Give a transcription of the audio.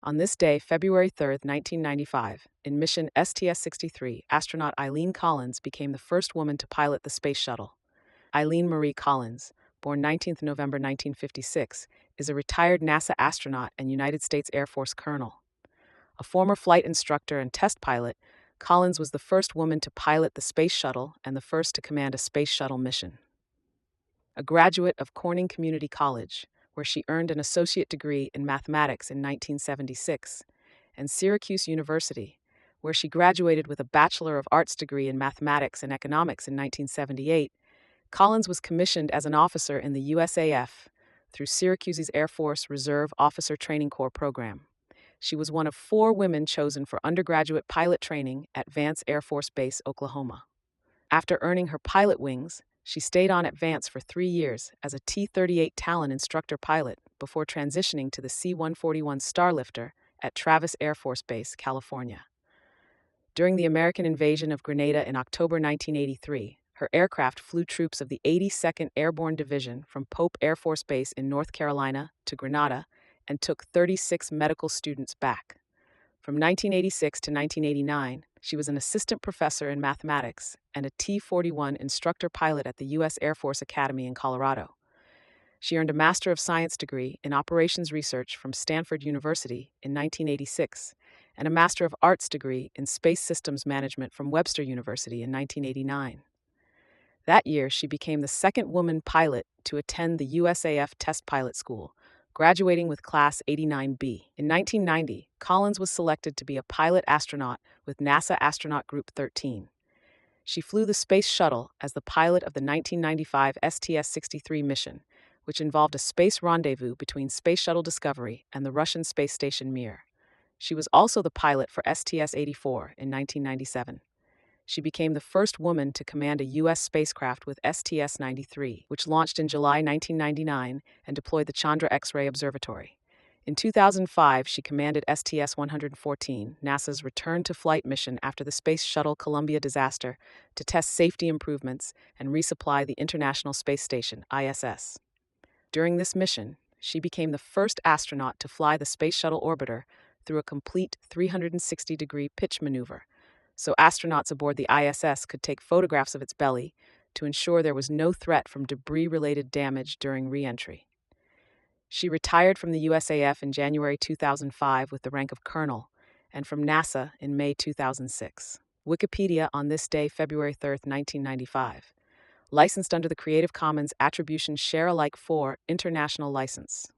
On this day, February 3, 1995, in mission STS-63, astronaut Eileen Collins became the first woman to pilot the Space Shuttle. Eileen Marie Collins, born 19th November 1956, is a retired NASA astronaut and United States Air Force colonel. A former flight instructor and test pilot, Collins was the first woman to pilot the Space Shuttle and the first to command a Space Shuttle mission. A graduate of Corning Community College, where she earned an associate degree in mathematics in 1976, and Syracuse University, where she graduated with a Bachelor of Arts degree in mathematics and economics in 1978, Collins was commissioned as an officer in the USAF through Syracuse's Air Force Reserve Officer Training Corps program. She was one of 4 women chosen for undergraduate pilot training at Vance Air Force Base, Oklahoma. After earning her pilot wings, she stayed on at Vance for 3 years as a T-38 Talon instructor pilot before transitioning to the C-141 Starlifter at Travis Air Force Base, California. During the American invasion of Grenada in October 1983, her aircraft flew troops of the 82nd Airborne Division from Pope Air Force Base in North Carolina to Grenada and took 36 medical students back. From 1986 to 1989, she was an assistant professor in mathematics and a T-41 instructor pilot at the U.S. Air Force Academy in Colorado. She earned a Master of Science degree in Operations Research from Stanford University in 1986 and a Master of Arts degree in Space Systems Management from Webster University in 1989. That year, she became the second woman pilot to attend the USAF Test Pilot School, graduating with Class 89B. In 1990, Collins was selected to be a pilot astronaut with NASA Astronaut Group 13. She flew the Space Shuttle as the pilot of the 1995 STS-63 mission, which involved a space rendezvous between Space Shuttle Discovery and the Russian space station Mir. She was also the pilot for STS-84 in 1997. She became the first woman to command a U.S. spacecraft with STS-93, which launched in July 1999 and deployed the Chandra X-ray Observatory. In 2005, she commanded STS-114, NASA's return-to-flight mission after the Space Shuttle Columbia disaster, to test safety improvements and resupply the International Space Station, ISS. During this mission, she became the first astronaut to fly the Space Shuttle orbiter through a complete 360-degree pitch maneuver, so astronauts aboard the ISS could take photographs of its belly to ensure there was no threat from debris-related damage during re-entry. She retired from the USAF in January 2005 with the rank of colonel, and from NASA in May 2006. Wikipedia on this day, February 3, 1995. Licensed under the Creative Commons Attribution Share Alike 4 International License.